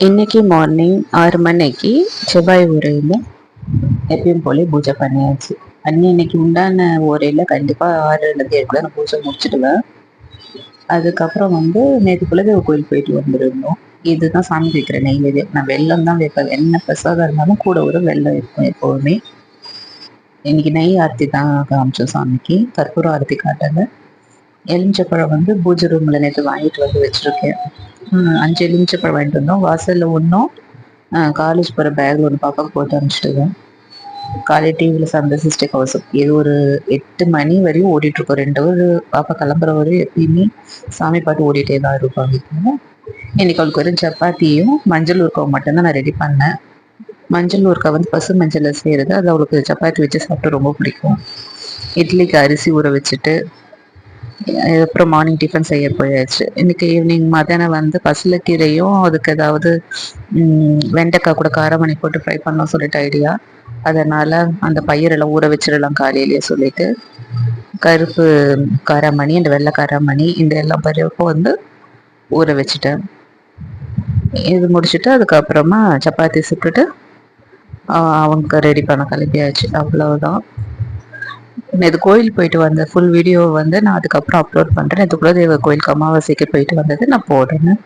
இன்னைக்கு மார்னிங் 6 மணிக்கு செவ்வாய் உரையில் எப்பயும் போல பூஜை பண்ணியாச்சு. இன்னைக்கு உண்டான உரையில் கண்டிப்பாக 6 நான் பூஜை முடிச்சிடுவேன். அதுக்கப்புறம் நேற்று குலதெய்வ கோயில் போயிட்டு வந்துருந்தோம். இதுதான் சாமி வைக்கிற நெய்வேதியம். நான் வெல்லம் தான் வைப்பேன். என்ன பிரசாதம் இருந்தாலும் கூட ஒரு வெல்லம் இருக்கும் எப்போவுமே. இன்னைக்கு நெய் ஆர்த்தி தான் காமிச்சோம் சாமிக்கு. கற்பூர ஆரத்தி காட்டலை. எலுமிச்சப்பழம் பூஜை ரூம்ல நேற்று வாங்கிட்டு வச்சிருக்கேன். 5 எலுமிச்சப்பழம் வாங்கிட்டு வந்தோம். வாசல்ல ஒன்றும் காலேஜ் போகிற பேக்ல ஒன்று பாப்பாவுக்கு போட்டு அனுப்பிச்சிட்டுவேன். காலையில் டிவியில் சந்த சிஸ்டர் கவசம் இது ஒரு 8 மணி வரையும் ஓடிட்டு இருக்கோம். 2 ஹவர் பாப்பா கிளம்புற வரையும் எப்பயுமே சாமி பாட்டு ஓடிட்டே தான் இருப்பாங்க. இன்னைக்கு அவளுக்கு வெறும் சப்பாத்தியும் மஞ்சள் ஊறுக்காவும் மட்டும்தான் நான் ரெடி பண்ணேன். மஞ்சள் ஊறுக்காய் பசு மஞ்சள் செய்யறது, அது அவளுக்கு சப்பாத்தி வச்சு சாப்பிட்டு ரொம்ப பிடிக்கும். இட்லிக்கு அரிசி ஊற வச்சுட்டு அப்புறம் மார்னிங் டிஃபன் செய்ய போயாச்சு. இன்னைக்கு ஈவினிங் மத்தியானம் பசலைக்கீரையும் அதுக்கு ஏதாவது வெண்டைக்காய் கூட காரமணி போட்டு ஃப்ரை பண்ணலாம் சொல்லிட்டு ஐடியா. அதனால அந்த பயிரெல்லாம் ஊற வச்சிடலாம் காலையிலேயே சொல்லிட்டு கருப்பு காராமணி அந்த வெள்ளை காராமணி இந்த எல்லாம் பருப்பும் ஊற வச்சுட்டேன். இது முடிச்சுட்டு அதுக்கப்புறமா சப்பாத்தி சுட்டுட்டு அவங்க ரெடி பண்ண கிளம்பியாச்சு. அவ்வளவுதான். இது கோயில் போயிட்டு வந்த ஃபுல் வீடியோ நான் அதுக்கப்புறம் அப்லோட் பண்ணுறேன். இது குலதெய்வ கோயிலுக்கு அமாவாசைக்கு போயிட்டு வந்தது நான் போடுறேன்.